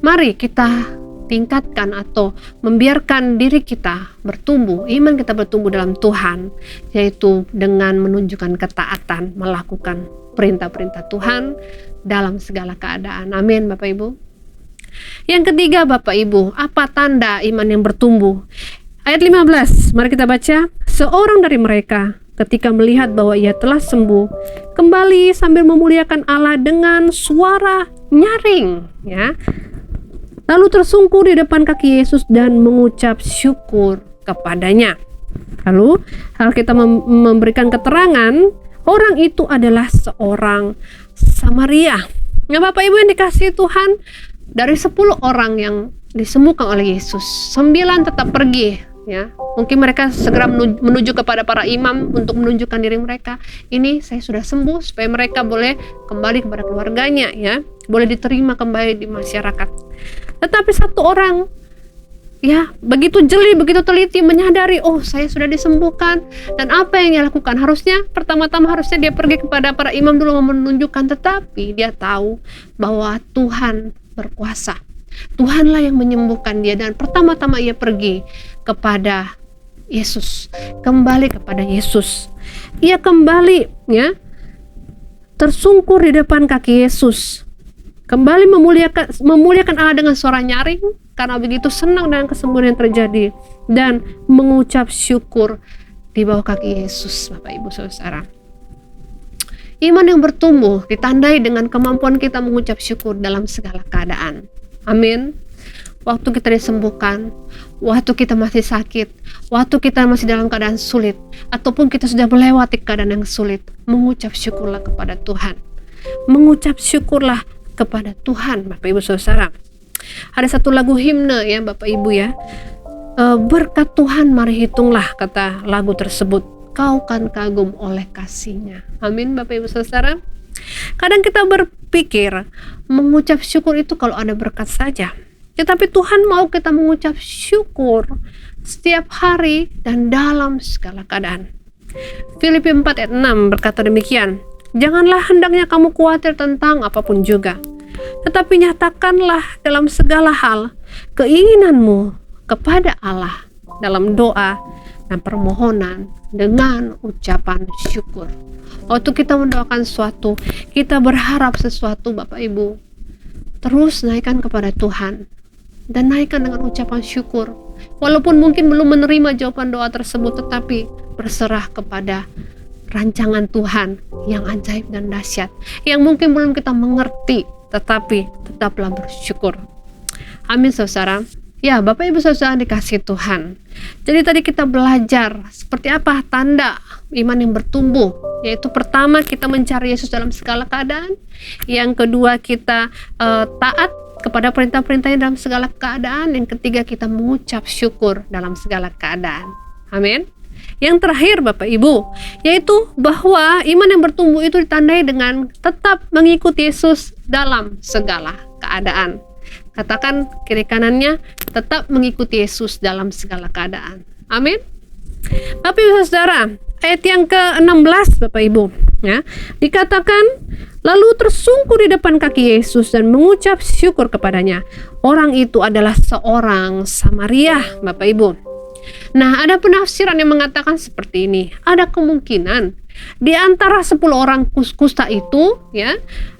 Mari kita tingkatkan atau membiarkan diri kita bertumbuh, iman kita bertumbuh dalam Tuhan, yaitu dengan menunjukkan ketaatan, melakukan perintah-perintah Tuhan dalam segala keadaan. Amin Bapak Ibu. Yang ketiga Bapak Ibu, apa tanda iman yang bertumbuh? Ayat 15, mari kita baca. Seorang dari mereka ketika melihat bahwa ia telah sembuh, kembali sambil memuliakan Allah dengan suara nyaring, ya. Lalu tersungkur di depan kaki Yesus dan mengucap syukur kepadanya. Lalu Alkitab memberikan keterangan, orang itu adalah seorang Samaria. Ya Bapak Ibu yang dikasihi Tuhan, dari 10 orang yang disembuhkan oleh Yesus, 9 tetap pergi. Ya, mungkin mereka segera menuju kepada para imam untuk menunjukkan diri mereka. Ini saya sudah sembuh, supaya mereka boleh kembali kepada keluarganya, ya, boleh diterima kembali di masyarakat. Tetapi satu orang, ya, begitu jeli, begitu teliti menyadari, oh saya sudah disembuhkan. Dan apa yang dia lakukan? Harusnya pertama-tama dia pergi kepada para imam dulu menunjukkan, tetapi dia tahu bahwa Tuhan berkuasa. Tuhanlah yang menyembuhkan dia, dan pertama-tama ia pergi kepada Yesus, kembali kepada Yesus. Ia kembali, ya, tersungkur di depan kaki Yesus, kembali memuliakan Allah dengan suara nyaring karena begitu senang dengan kesembuhan yang terjadi, dan mengucap syukur di bawah kaki Yesus. Bapak Ibu Saudara, iman yang bertumbuh ditandai dengan kemampuan kita mengucap syukur dalam segala keadaan. Amin. Waktu kita disembuhkan, waktu kita masih sakit, waktu kita masih dalam keadaan sulit, ataupun kita sudah melewati keadaan yang sulit, mengucap syukurlah kepada Tuhan. Mengucap syukurlah kepada Tuhan, Bapak Ibu Saudara. Ada satu lagu himne, ya Bapak Ibu, ya. berkat Tuhan mari hitunglah, kata lagu tersebut, kau kan kagum oleh kasih-Nya. Amin Bapak Ibu Saudara. Kadang kita berpikir mengucap syukur itu kalau ada berkat saja, tetapi Tuhan mau kita mengucap syukur setiap hari dan dalam segala keadaan. Filipi 4 ayat 6 berkata demikian, janganlah hendaknya kamu khawatir tentang apapun juga, tetapi nyatakanlah dalam segala hal keinginanmu kepada Allah dalam doa dan permohonan dengan ucapan syukur. Waktu kita mendoakan sesuatu, kita berharap sesuatu, Bapak Ibu, terus naikkan kepada Tuhan dan naikkan dengan ucapan syukur. Walaupun mungkin belum menerima jawaban doa tersebut, tetapi berserah kepada rancangan Tuhan yang ajaib dan dahsyat, yang mungkin belum kita mengerti, tetapi tetaplah bersyukur. Amin saudara. Ya Bapak Ibu Saudara dikasih Tuhan. Jadi tadi kita belajar seperti apa tanda iman yang bertumbuh, yaitu pertama kita mencari Yesus dalam segala keadaan, yang kedua kita taat kepada perintah-perintahnya dalam segala keadaan, yang ketiga kita mengucap syukur dalam segala keadaan. Amin. Yang terakhir Bapak Ibu, yaitu bahwa iman yang bertumbuh itu ditandai dengan tetap mengikuti Yesus dalam segala keadaan. Katakan kiri kanannya, tetap mengikuti Yesus dalam segala keadaan. Amin. Bapak Ibu Saudara, ayat yang ke-16 Bapak Ibu, ya, dikatakan lalu tersungkur di depan kaki Yesus dan mengucap syukur kepadanya. Orang itu adalah seorang Samaria, Bapak Ibu. Nah, ada penafsiran yang mengatakan seperti ini. Ada kemungkinan di antara 10 orang kusta itu, ya,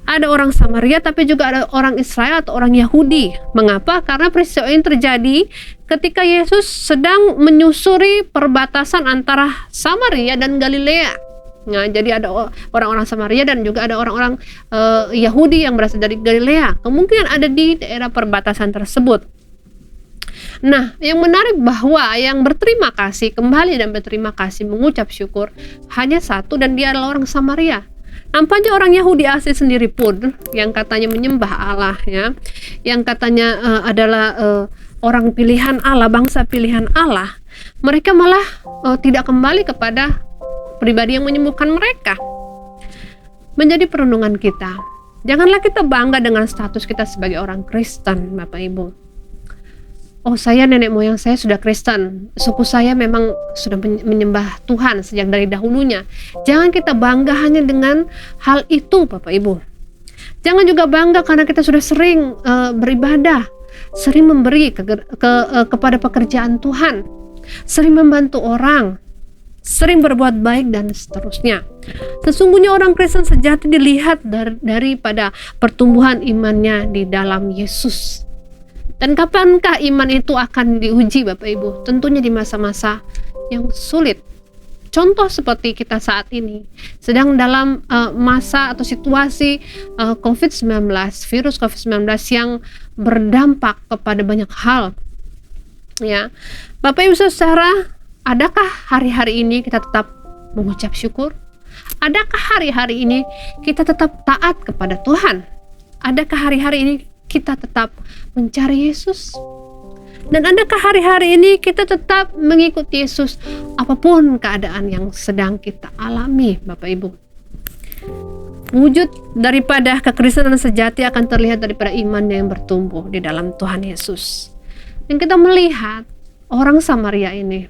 ada orang Samaria tapi juga ada orang Israel atau orang Yahudi. Mengapa? Karena peristiwa ini terjadi ketika Yesus sedang menyusuri perbatasan antara Samaria dan Galilea. Nah, jadi ada orang-orang Samaria dan juga ada orang-orang Yahudi yang berasal dari Galilea. Kemungkinan ada di daerah perbatasan tersebut. Nah, yang menarik bahwa yang berterima kasih, kembali dan berterima kasih, mengucap syukur, hanya satu, dan dia adalah orang Samaria. Nampaknya orang Yahudi asli sendiri pun yang katanya menyembah Allah, ya, yang katanya adalah orang pilihan Allah, bangsa pilihan Allah, mereka malah tidak kembali kepada pribadi yang menyembuhkan mereka. Menjadi perenungan kita, janganlah kita bangga dengan status kita sebagai orang Kristen, Bapak Ibu. Oh, saya nenek moyang saya sudah Kristen, suku saya memang sudah menyembah Tuhan sejak dari dahulunya. Jangan kita bangga hanya dengan hal itu, Bapak Ibu. Jangan juga bangga karena kita sudah sering beribadah, sering memberi kepada pekerjaan Tuhan, sering membantu orang, sering berbuat baik dan seterusnya. Sesungguhnya orang Kristen sejati dilihat daripada pertumbuhan imannya di dalam Yesus. Dan kapankah iman itu akan diuji Bapak Ibu? Tentunya di masa-masa yang sulit. Contoh seperti kita saat ini sedang dalam masa atau situasi COVID-19, virus COVID-19 yang berdampak kepada banyak hal. Ya, Bapak Ibu Saudara, adakah hari-hari ini kita tetap mengucap syukur? Adakah hari-hari ini kita tetap taat kepada Tuhan? Adakah hari-hari ini kita tetap mencari Yesus? Dan adakah hari-hari ini kita tetap mengikuti Yesus apapun keadaan yang sedang kita alami, Bapak Ibu? Wujud daripada kekristenan sejati akan terlihat daripada iman yang bertumbuh di dalam Tuhan Yesus. Dan kita melihat orang Samaria ini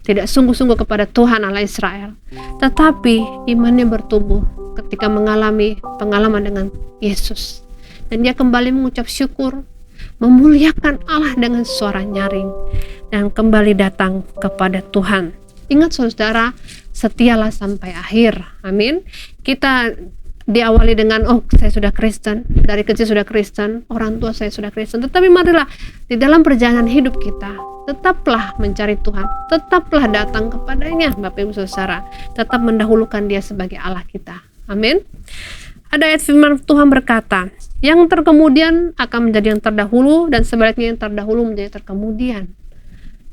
tidak sungguh-sungguh kepada Tuhan Allah Israel, tetapi imannya bertumbuh ketika mengalami pengalaman dengan Yesus. Dan dia kembali mengucap syukur, memuliakan Allah dengan suara nyaring, dan kembali datang kepada Tuhan. Ingat saudara, setialah sampai akhir. Amin. Kita diawali dengan, oh saya sudah Kristen, dari kecil sudah Kristen, orang tua saya sudah Kristen. Tetapi marilah di dalam perjalanan hidup kita, tetaplah mencari Tuhan, tetaplah datang kepadanya, Bapak Ibu Saudara, tetap mendahulukan dia sebagai Allah kita. Amin. Ada ayat firman Tuhan berkata, yang terkemudian akan menjadi yang terdahulu, dan sebaliknya yang terdahulu menjadi terkemudian.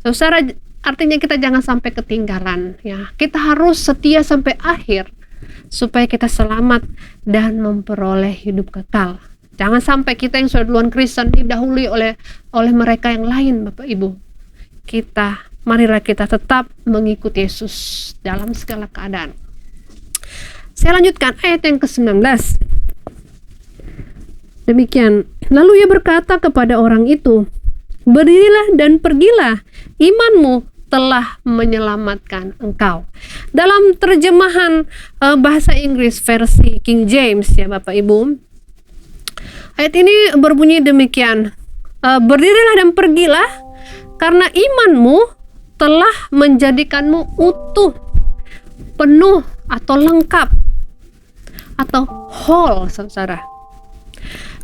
Saudara, artinya kita jangan sampai ketinggalan, ya. Kita harus setia sampai akhir supaya kita selamat dan memperoleh hidup kekal. Jangan sampai kita yang sudah duluan Kristen didahului oleh mereka yang lain, Bapak Ibu. marilah kita tetap mengikuti Yesus dalam segala keadaan. Saya lanjutkan ayat yang ke-19. Demikian, lalu ia berkata kepada orang itu, berdirilah dan pergilah, imanmu telah menyelamatkan engkau. Dalam terjemahan bahasa Inggris versi King James ya Bapak Ibu, ayat ini berbunyi demikian, berdirilah dan pergilah karena imanmu telah menjadikanmu utuh, penuh atau lengkap atau whole, saudara.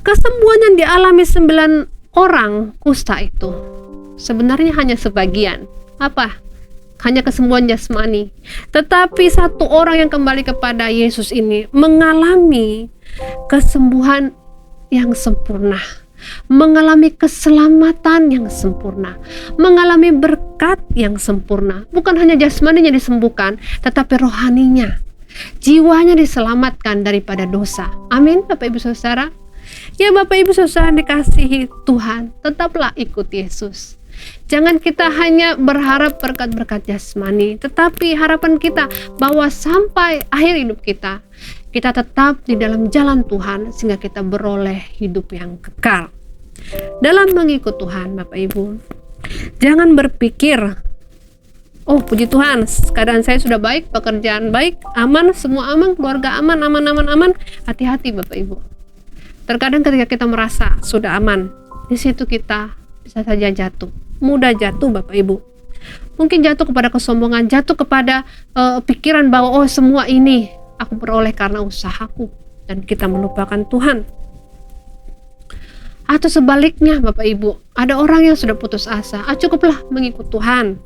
Kesembuhan yang dialami 9 orang kusta itu sebenarnya hanya sebagian. Apa? Hanya kesembuhan jasmani. Tetapi 1 orang yang kembali kepada Yesus ini mengalami kesembuhan yang sempurna, mengalami keselamatan yang sempurna, mengalami berkat yang sempurna. Bukan hanya jasmaninya disembuhkan, tetapi rohaninya, jiwanya diselamatkan daripada dosa. Amin, Bapak Ibu Saudara. Ya Bapak Ibu Saudara dikasihi Tuhan, tetaplah ikut Yesus. Jangan kita hanya berharap berkat-berkat jasmani, tetapi harapan kita bahwa sampai akhir hidup kita tetap di dalam jalan Tuhan sehingga kita beroleh hidup yang kekal. Dalam mengikut Tuhan Bapak Ibu, jangan berpikir, oh puji Tuhan, keadaan saya sudah baik, pekerjaan baik, aman, semua aman, keluarga aman. Hati-hati Bapak Ibu. Terkadang ketika kita merasa sudah aman, di situ kita bisa saja jatuh, mudah jatuh Bapak Ibu. Mungkin jatuh kepada kesombongan, jatuh kepada pikiran bahwa oh semua ini aku peroleh karena usahaku, dan kita melupakan Tuhan. Atau sebaliknya Bapak Ibu, ada orang yang sudah putus asa, cukuplah mengikut Tuhan,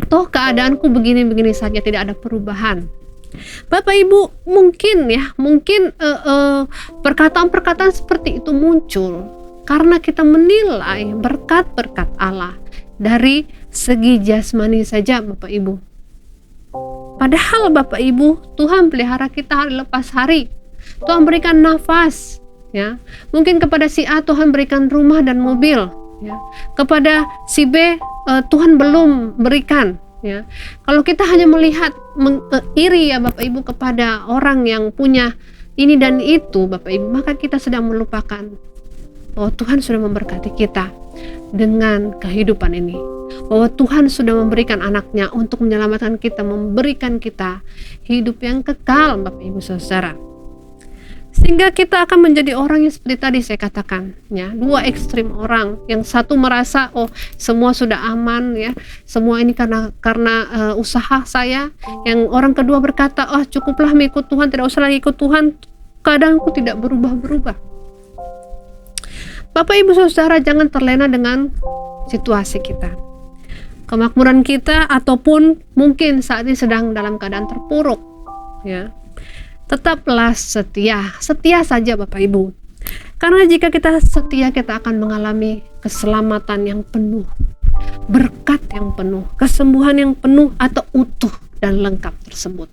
toh keadaanku begini-begini saja, tidak ada perubahan. Bapak Ibu, mungkin perkataan-perkataan seperti itu muncul karena kita menilai berkat-berkat Allah dari segi jasmani saja Bapak Ibu. Padahal Bapak Ibu, Tuhan pelihara kita hari lepas hari. Tuhan berikan nafas, ya. Mungkin kepada si A Tuhan berikan rumah dan mobil, ya. Kepada si B Tuhan belum berikan, ya. Kalau kita hanya melihat iri ya Bapak Ibu kepada orang yang punya ini dan itu Bapak Ibu, maka kita sedang melupakan bahwa Tuhan sudah memberkati kita dengan kehidupan ini, bahwa Tuhan sudah memberikan anaknya untuk menyelamatkan kita, memberikan kita hidup yang kekal Bapak Ibu Saudara. Sehingga kita akan menjadi orang yang seperti tadi saya katakan, ya, 2 ekstrim orang. Yang satu merasa oh semua sudah aman, ya, semua ini karena usaha saya. Yang orang kedua berkata oh cukuplah mengikut Tuhan, tidak usah lagi ikut Tuhan, keadaanku tidak berubah-berubah. Bapak Ibu Saudara, jangan terlena dengan situasi kita, kemakmuran kita, ataupun mungkin saat ini sedang dalam keadaan terpuruk, ya. Tetaplah setia saja Bapak Ibu. Karena jika kita setia, kita akan mengalami keselamatan yang penuh, berkat yang penuh, kesembuhan yang penuh atau utuh dan lengkap tersebut.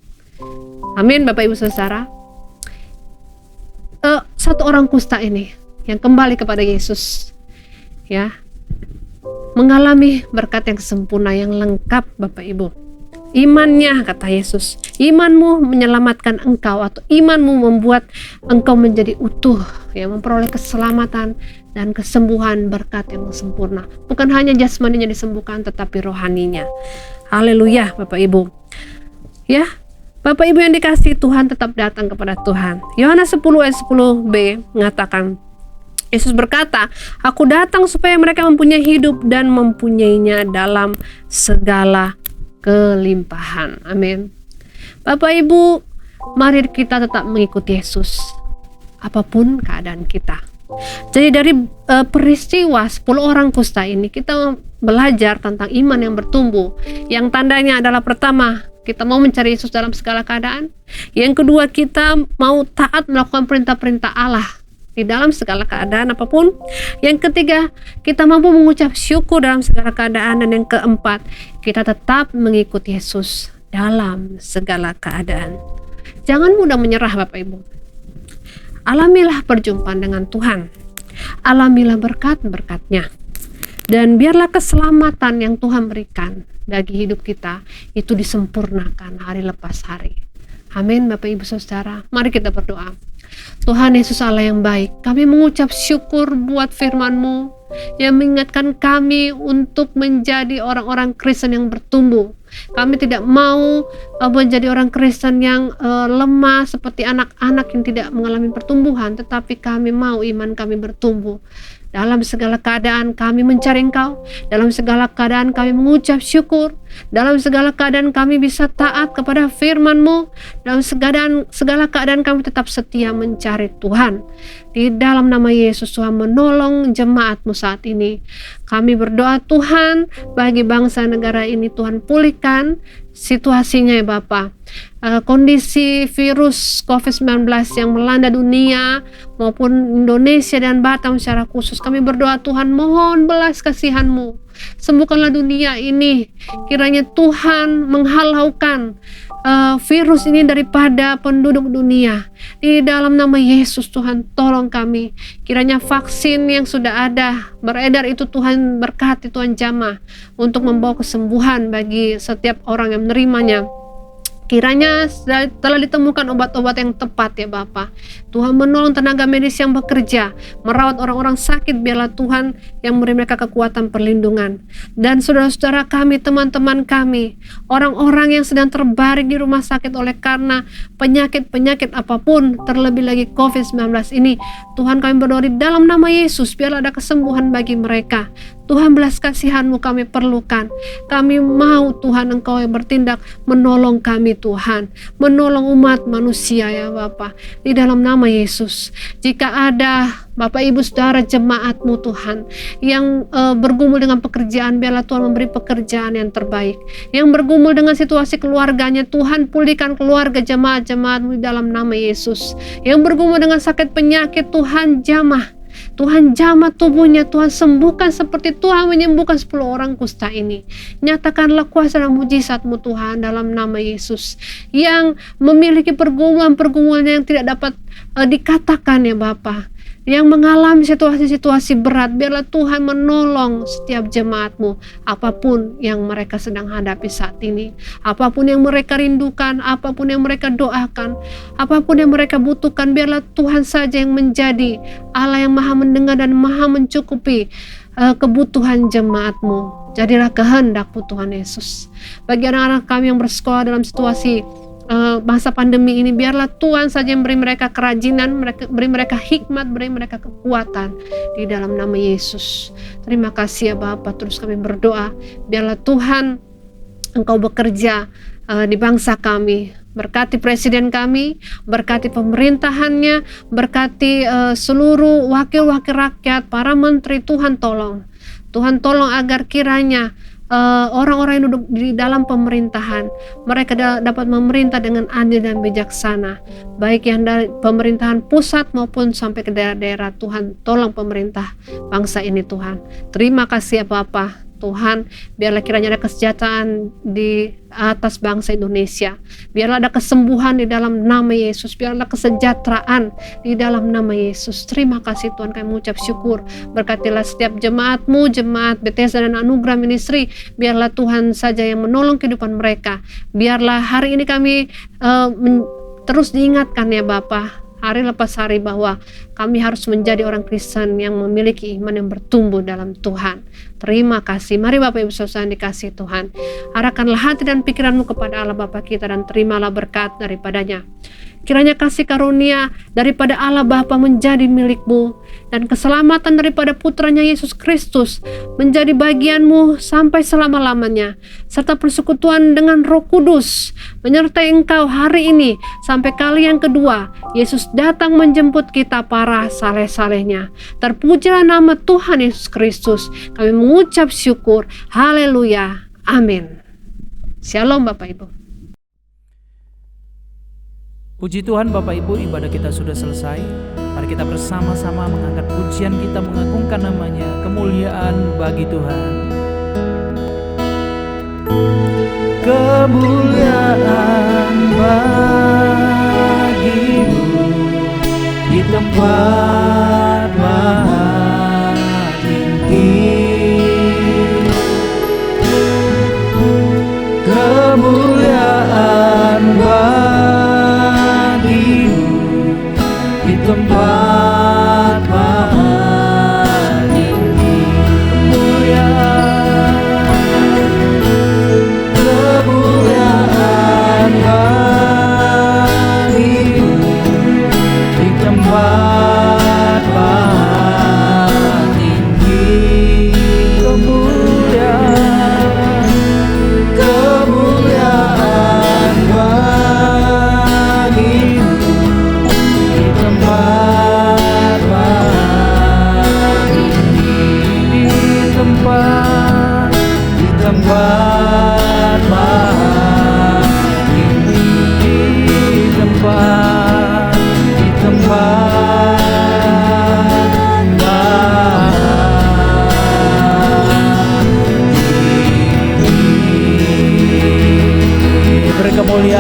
Amin Bapak Ibu Saudara. 1 orang kusta ini yang kembali kepada Yesus, ya, mengalami berkat yang sempurna, yang lengkap Bapak Ibu. Imannya, kata Yesus, imanmu menyelamatkan engkau, atau imanmu membuat engkau menjadi utuh, ya, memperoleh keselamatan dan kesembuhan, berkat yang sempurna. Bukan hanya jasmaninya disembuhkan, tetapi rohaninya. Haleluya Bapak Ibu. Ya, Bapak Ibu yang dikasihi Tuhan, tetap datang kepada Tuhan. Yohanes 10 ayat 10b mengatakan, Yesus berkata, aku datang supaya mereka mempunyai hidup dan mempunyainya dalam segala kelimpahan. Amin. Bapak Ibu, mari kita tetap mengikuti Yesus apapun keadaan kita. Jadi dari peristiwa 10 orang kusta ini, kita belajar tentang iman yang bertumbuh, yang tandanya adalah pertama, kita mau mencari Yesus dalam segala keadaan. Yang kedua, kita mau taat melakukan perintah-perintah Allah di dalam segala keadaan apapun. Yang ketiga, kita mampu mengucap syukur dalam segala keadaan. Dan yang keempat, kita tetap mengikuti Yesus dalam segala keadaan. Jangan mudah menyerah Bapak Ibu. Alamilah perjumpaan dengan Tuhan, alamilah berkat-berkatnya, Dan biarlah keselamatan yang Tuhan berikan bagi hidup kita itu disempurnakan hari lepas hari. Amin. Bapak Ibu Saudara, mari kita berdoa. Tuhan Yesus Allah yang baik, kami mengucap syukur buat firman-Mu yang mengingatkan kami untuk menjadi orang-orang Kristen yang bertumbuh. Kami tidak mau menjadi orang Kristen yang lemah seperti anak-anak yang tidak mengalami pertumbuhan, tetapi kami mau iman kami bertumbuh. Dalam segala keadaan kami mencari Engkau, dalam segala keadaan kami mengucap syukur, dalam segala keadaan kami bisa taat kepada firman-Mu, dalam segala keadaan kami tetap setia mencari Tuhan. Di dalam nama Yesus, Tuhan menolong jemaat-Mu saat ini. Kami berdoa Tuhan bagi bangsa negara ini, Tuhan pulihkan situasinya ya Bapa. Kondisi virus COVID-19 yang melanda dunia maupun Indonesia dan Batam secara khusus, kami berdoa Tuhan mohon belas kasihan-Mu, sembuhkanlah dunia ini. Kiranya Tuhan menghalaukan virus ini daripada penduduk dunia. Di dalam nama Yesus Tuhan tolong kami. Kiranya vaksin yang sudah ada beredar itu Tuhan berkati, Tuhan jamah untuk membawa kesembuhan bagi setiap orang yang menerimanya. Kiranya telah ditemukan obat-obat yang tepat ya Bapa. Tuhan menolong tenaga medis yang bekerja, merawat orang-orang sakit, biarlah Tuhan yang memberi mereka kekuatan perlindungan. Dan saudara-saudara kami, teman-teman kami, orang-orang yang sedang terbaring di rumah sakit oleh karena penyakit-penyakit apapun, terlebih lagi COVID-19 ini, Tuhan kami berdoa di dalam nama Yesus, biarlah ada kesembuhan bagi mereka. Tuhan belas kasihan-Mu kami perlukan. Kami mau Tuhan Engkau yang bertindak menolong kami Tuhan. Menolong umat manusia ya Bapa. Di dalam nama Yesus. Jika ada Bapak Ibu Saudara jemaat-Mu Tuhan yang bergumul dengan pekerjaan, biarlah Tuhan memberi pekerjaan yang terbaik. Yang bergumul dengan situasi keluarganya, Tuhan pulihkan keluarga jemaat-jemaat-Mu di dalam nama Yesus. Yang bergumul dengan sakit penyakit, Tuhan jamah. Tuhan jamah tubuhnya, Tuhan sembuhkan seperti Tuhan menyembuhkan 10 orang kusta ini. Nyatakanlah kuasa dan mujizat-Mu Tuhan dalam nama Yesus. Yang memiliki pergumulan-pergumulan yang tidak dapat dikatakan ya Bapa, yang mengalami situasi-situasi berat, biarlah Tuhan menolong setiap jemaat-Mu apapun yang mereka sedang hadapi saat ini, apapun yang mereka rindukan, apapun yang mereka doakan, apapun yang mereka butuhkan, biarlah Tuhan saja yang menjadi Allah yang maha mendengar dan maha mencukupi kebutuhan jemaat-Mu. Jadilah kehendak-Mu Tuhan Yesus. Bagi anak-anak kami yang bersekolah dalam situasi masa pandemi ini, biarlah Tuhan saja yang beri mereka kerajinan, beri mereka hikmat, beri mereka kekuatan di dalam nama Yesus. Terima kasih ya Bapa. Terus kami berdoa, biarlah Tuhan Engkau bekerja di bangsa kami. Berkati presiden kami, berkati pemerintahannya, berkati seluruh wakil-wakil rakyat, para menteri. Tuhan tolong agar kiranya orang-orang yang duduk di dalam pemerintahan, mereka dapat memerintah dengan adil dan bijaksana, baik yang dari pemerintahan pusat maupun sampai ke daerah-daerah. Tuhan tolong pemerintah bangsa ini Tuhan. Terima kasih ya Bapa. Tuhan, biarlah kiranya ada kesejahteraan di atas bangsa Indonesia. Biarlah ada kesembuhan di dalam nama Yesus. Biarlah kesejahteraan di dalam nama Yesus. Terima kasih Tuhan, kami mengucap syukur. Berkatilah setiap jemaat-Mu, jemaat Bethesda dan Anugerah Ministry. Biarlah Tuhan saja yang menolong kehidupan mereka. Biarlah hari ini kami terus diingatkan ya Bapa, hari lepas hari, bahwa kami harus menjadi orang Kristen yang memiliki iman yang bertumbuh dalam Tuhan. Terima kasih. Mari Bapak Ibu Saudara dikasih Tuhan, arahkanlah hati dan pikiranmu kepada Allah Bapa kita dan terimalah berkat daripadanya. Kiranya kasih karunia daripada Allah Bapa menjadi milikmu, dan keselamatan daripada putranya Yesus Kristus menjadi bagianmu sampai selama-lamanya, serta persekutuan dengan Roh Kudus menyertai engkau hari ini sampai kali yang kedua Yesus datang menjemput kita para saleh-salehnya. Terpujilah nama Tuhan Yesus Kristus. Kami mengucap syukur. Haleluya. Amin. Shalom Bapak Ibu. Puji Tuhan Bapak Ibu, ibadah kita sudah selesai. Mari kita bersama-sama mengangkat pujian kita, mengagungkan namanya. Kemuliaan bagi Tuhan. Kemuliaan bagimu di tempat maha tinggi.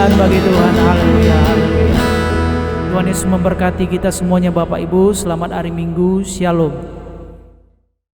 kemuliaan bagi Tuhan. Haleluya, haleluya. Tuhan Yesus memberkati kita semuanya Bapak Ibu. Selamat hari Minggu. Shalom.